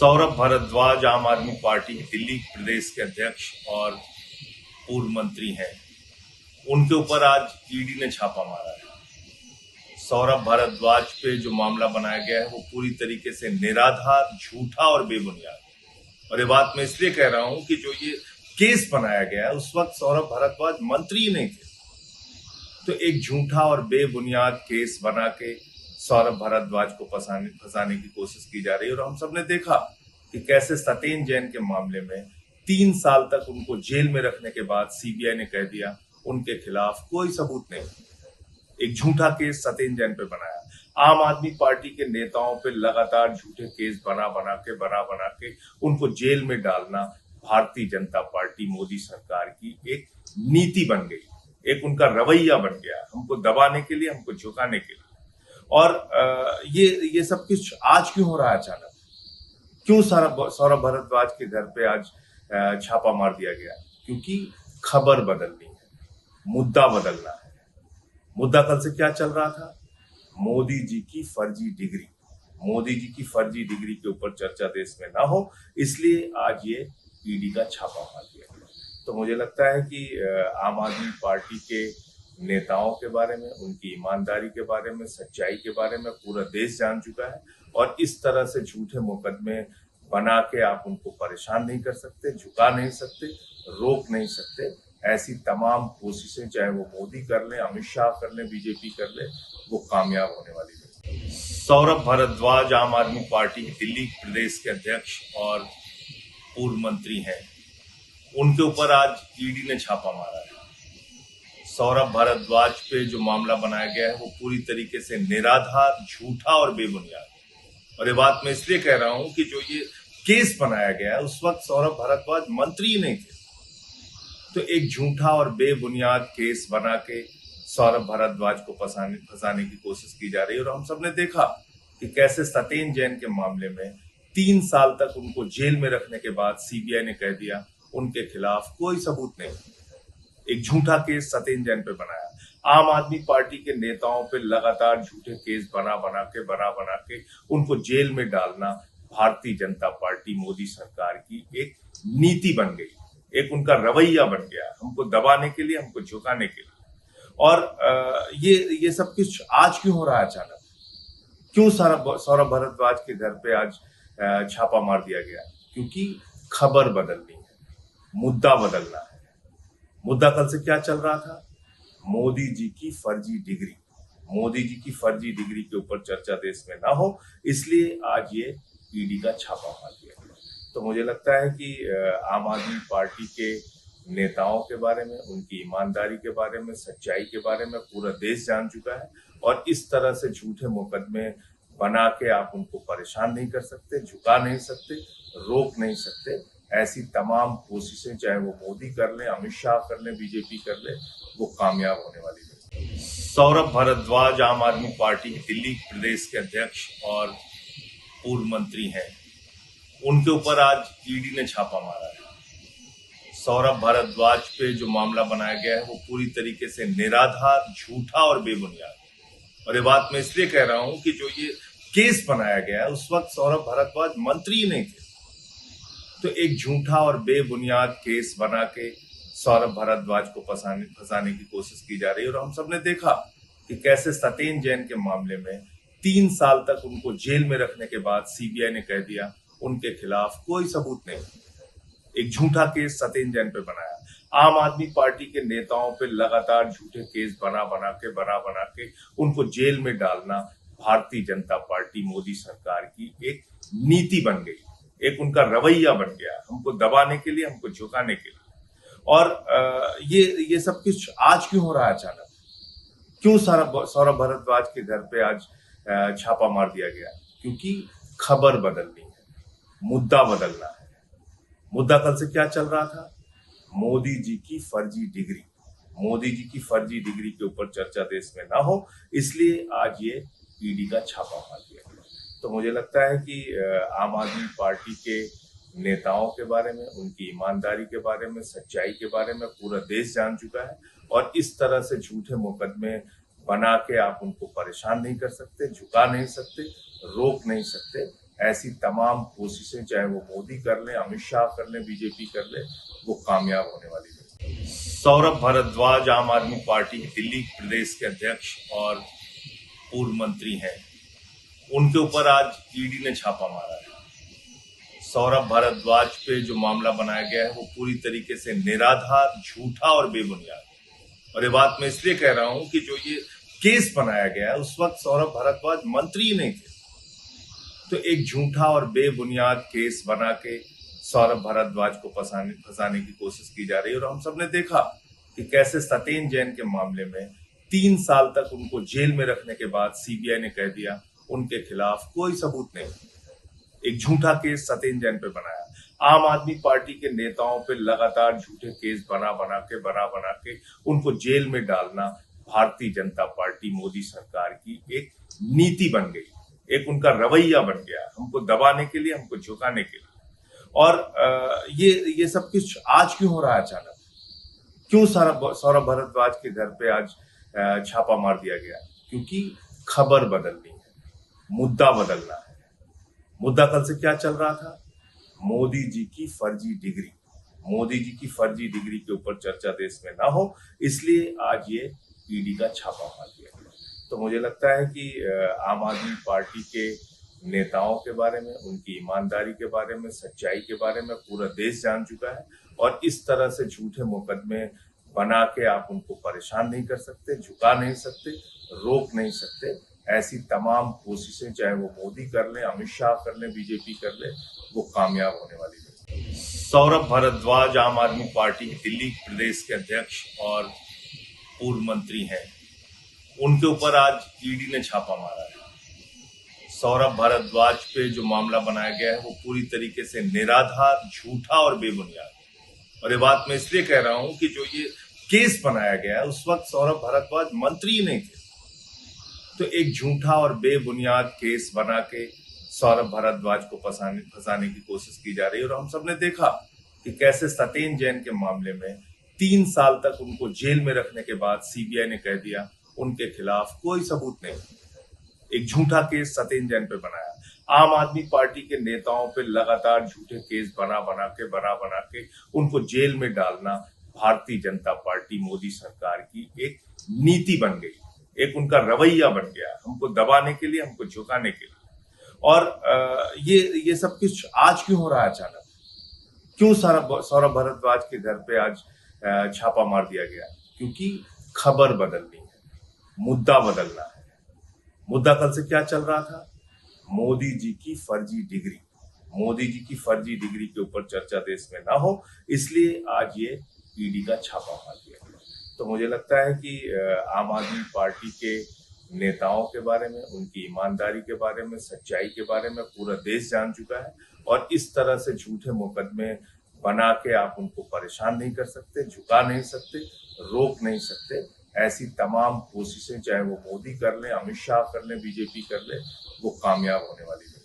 सौरभ भारद्वाज आम आदमी पार्टी के दिल्ली प्रदेश के अध्यक्ष और पूर्व मंत्री हैं। उनके ऊपर आज ईडी ने छापा मारा है। सौरभ भारद्वाज पे जो मामला बनाया गया है वो पूरी तरीके से निराधार, झूठा और बेबुनियाद है। और ये बात मैं इसलिए कह रहा हूं कि जो ये केस बनाया गया है उस वक्त सौरभ भारद्वाज मंत्री ही नहीं थे। तो एक झूठा और बेबुनियाद केस बना के सौरभ भारद्वाज को फंसाने की कोशिश की जा रही है। और हम सबने देखा कि कैसे सत्येंद्र जैन के मामले में 3 साल तक उनको जेल में रखने के बाद सीबीआई ने कह दिया उनके खिलाफ कोई सबूत नहीं। एक झूठा केस सत्येंद्र जैन पे बनाया। आम आदमी पार्टी के नेताओं पे लगातार झूठे केस बना बना के उनको जेल में डालना भारतीय जनता पार्टी मोदी सरकार की एक नीति बन गई, एक उनका रवैया बन गया, हमको दबाने के लिए, हमको झुकाने के लिए। और ये सब कुछ आज क्यों हो रहा है अचानक? क्यों सौरभ भारद्वाज के घर पे आज छापा मार दिया गया? क्योंकि खबर बदलनी है, मुद्दा बदलना है। मुद्दा कल से क्या चल रहा था? मोदी जी की फर्जी डिग्री। मोदी जी की फर्जी डिग्री के ऊपर चर्चा देश में ना हो, इसलिए आज ये ईडी का छापा मार दिया गया। तो मुझे लगता है कि आम आदमी पार्टी के नेताओं के बारे में, उनकी ईमानदारी के बारे में, सच्चाई के बारे में पूरा देश जान चुका है। और इस तरह से झूठे मुकदमे बना के आप उनको परेशान नहीं कर सकते, झुका नहीं सकते, रोक नहीं सकते। ऐसी तमाम कोशिशें चाहे वो मोदी कर ले, अमित शाह कर ले, बीजेपी कर ले, वो कामयाब होने वाली नहीं। सौरभ भारद्वाज आम आदमी पार्टी के दिल्ली प्रदेश के अध्यक्ष और पूर्व मंत्री हैं। उनके ऊपर आज ईडी ने छापा मारा है। सौरभ भारद्वाज पे जो मामला बनाया गया है वो पूरी तरीके से निराधार, झूठा और बेबुनियाद है। और ये बात मैं इसलिए कह रहा हूं कि जो ये केस बनाया गया है उस वक्त सौरभ भारद्वाज मंत्री ही नहीं थे। तो एक झूठा और बेबुनियाद केस बना के सौरभ भारद्वाज को फंसाने की कोशिश की जा रही है। और हम सबने देखा कि कैसे सत्येंद्र जैन के मामले में 3 साल तक उनको जेल में रखने के बाद सीबीआई ने कह दिया उनके खिलाफ कोई सबूत नहीं। एक झूठा केस सत्येंद्र जैन पे बनाया। आम आदमी पार्टी के नेताओं पे लगातार झूठे केस बना बना के उनको जेल में डालना भारतीय जनता पार्टी मोदी सरकार की एक नीति बन गई, एक उनका रवैया बन गया, हमको दबाने के लिए, हमको झुकाने के लिए। और ये सब कुछ आज क्यों हो रहा है अचानक? क्यों सौरभ भारद्वाज के घर पे आज छापा मार दिया गया? क्योंकि खबर बदलनी है, मुद्दा बदलना है। मुद्दा कल से क्या चल रहा था? मोदी जी की फर्जी डिग्री। मोदी जी की फर्जी डिग्री के ऊपर चर्चा देश में ना हो, इसलिए आज ये ईडी का छापा मार दिया गया। तो मुझे लगता है कि आम आदमी पार्टी के नेताओं के बारे में, उनकी ईमानदारी के बारे में, सच्चाई के बारे में पूरा देश जान चुका है। और इस तरह से झूठे मुकदमे बना के आप उनको परेशान नहीं कर सकते, झुका नहीं सकते, रोक नहीं सकते। ऐसी तमाम कोशिशें चाहे वो मोदी कर ले, अमित शाह कर ले, बीजेपी कर ले, वो कामयाब होने वाली नहीं। सौरभ भारद्वाज आम आदमी पार्टी के दिल्ली प्रदेश के अध्यक्ष और पूर्व मंत्री हैं। उनके ऊपर आज ईडी ने छापा मारा है। सौरभ भारद्वाज पे जो मामला बनाया गया है वो पूरी तरीके से निराधार, झूठा और बेबुनियाद है। और ये बात मैं इसलिए कह रहा हूं कि जो ये केस बनाया गया है उस वक्त सौरभ भारद्वाज मंत्री ही नहीं थे। तो एक झूठा और बेबुनियाद केस बना के सौरभ भारद्वाज को फंसाने की कोशिश की जा रही है। और हम सबने देखा कि कैसे सत्येंद्र जैन के मामले में 3 साल तक उनको जेल में रखने के बाद सीबीआई ने कह दिया उनके खिलाफ कोई सबूत नहीं। एक झूठा केस सत्येंद्र जैन पे बनाया। आम आदमी पार्टी के नेताओं पे लगातार झूठे केस बना बना के उनको जेल में डालना भारतीय जनता पार्टी मोदी सरकार की एक नीति बन गई, एक उनका रवैया बन गया, हमको दबाने के लिए, हमको झुकाने के लिए। और ये सब कुछ आज क्यों हो रहा है अचानक? क्यों सौरभ भारद्वाज के घर पे आज छापा मार दिया गया? क्योंकि खबर बदलनी है, मुद्दा बदलना है। मुद्दा कल से क्या चल रहा था? मोदी जी की फर्जी डिग्री। मोदी जी की फर्जी डिग्री के ऊपर चर्चा देश में ना हो, इसलिए आज ये ईडी का छापा मार दिया गया। तो मुझे लगता है कि आम आदमी पार्टी के नेताओं के बारे में, उनकी ईमानदारी के बारे में, सच्चाई के बारे में पूरा देश जान चुका है। और इस तरह से झूठे मुकदमे बना के आप उनको परेशान नहीं कर सकते, झुका नहीं सकते, रोक नहीं सकते। ऐसी तमाम कोशिशें चाहे वो मोदी कर ले, अमित शाह कर ले, बीजेपी कर ले, वो कामयाब होने वाली नहीं। सौरभ भारद्वाज आम आदमी पार्टी के दिल्ली प्रदेश के अध्यक्ष और पूर्व मंत्री हैं, उनके ऊपर आज ईडी ने छापा मारा है। सौरभ भारद्वाज पे जो मामला बनाया गया है वो पूरी तरीके से निराधार, झूठा और बेबुनियाद। और ये बात मैं इसलिए कह रहा हूं कि जो ये केस बनाया गया है उस वक्त सौरभ भारद्वाज मंत्री ही नहीं थे। तो एक झूठा और बेबुनियाद केस बना के सौरभ भारद्वाज को फंसाने की कोशिश की जा रही है। और हम सबने देखा कि कैसे सत्येंद्र जैन के मामले में 3 साल तक उनको जेल में रखने के बाद सीबीआई ने कह दिया उनके खिलाफ कोई सबूत नहीं। एक झूठा केस सत्येंद्र जैन पे बनाया। आम आदमी पार्टी के नेताओं पे लगातार झूठे केस बना बना के उनको जेल में डालना भारतीय जनता पार्टी मोदी सरकार की एक नीति बन गई, एक उनका रवैया बन गया, हमको दबाने के लिए, हमको झुकाने के लिए। और ये सब कुछ आज क्यों हो रहा है अचानक? क्यों सौरभ भारद्वाज के घर पे आज छापा मार दिया गया? क्योंकि खबर बदलनी है, मुद्दा बदलना है। मुद्दा कल से क्या चल रहा था? मोदी जी की फर्जी डिग्री। मोदी जी की फर्जी डिग्री के ऊपर चर्चा देश में ना हो, इसलिए आज ये ईडी का छापा मार दिया गया। तो मुझे लगता है कि आम आदमी पार्टी के नेताओं के बारे में, उनकी ईमानदारी के बारे में, सच्चाई के बारे में पूरा देश जान चुका है। और इस तरह से झूठे मुकदमे बना के आप उनको परेशान नहीं कर सकते, झुका नहीं सकते, रोक नहीं सकते। ऐसी तमाम कोशिशें चाहे वो मोदी कर ले, अमित शाह कर ले, बीजेपी कर ले, वो कामयाब होने वाली नहीं। सौरभ भारद्वाज आम आदमी पार्टी के दिल्ली प्रदेश के अध्यक्ष और पूर्व मंत्री हैं, उनके ऊपर आज ईडी ने छापा मारा है। सौरभ भारद्वाज पे जो मामला बनाया गया है वो पूरी तरीके से निराधार, झूठा और बेबुनियाद। और ये बात मैं इसलिए कह रहा हूं कि जो ये केस बनाया गया है उस वक्त सौरभ भारद्वाज मंत्री ही नहीं थे। तो एक झूठा और बेबुनियाद केस बना के सौरभ भारद्वाज को फंसाने की कोशिश की जा रही है। और हम सबने देखा कि कैसे सत्येंद्र जैन के मामले में 3 साल तक उनको जेल में रखने के बाद सीबीआई ने कह दिया उनके खिलाफ कोई सबूत नहीं। एक झूठा केस सत्येंद्र जैन पे बनाया। आम आदमी पार्टी के नेताओं पे लगातार झूठे केस बना बना के उनको जेल में डालना भारतीय जनता पार्टी मोदी सरकार की एक नीति बन गई, एक उनका रवैया बन गया, हमको दबाने के लिए, हमको झुकाने के लिए। और ये सब कुछ आज क्यों हो रहा है अचानक? क्यों सौरभ भारद्वाज के घर पे आज छापा मार दिया गया? क्योंकि खबर बदलनी है, मुद्दा बदलना है। मुद्दा कल से क्या चल रहा था? मोदी जी की फर्जी डिग्री। मोदी जी की फर्जी डिग्री के ऊपर चर्चा देश में ना हो, इसलिए आज ये ईडी का छापा मार दिया गया। तो मुझे लगता है कि आम आदमी पार्टी के नेताओं के बारे में, उनकी ईमानदारी के बारे में, सच्चाई के बारे में पूरा देश जान चुका है। और इस तरह से झूठे मुकदमे बना के आप उनको परेशान नहीं कर सकते, झुका नहीं सकते, रोक नहीं सकते। ऐसी तमाम कोशिशें चाहे वो मोदी कर ले, अमित शाह कर ले, बीजेपी कर ले, वो कामयाब होने वाली नहीं।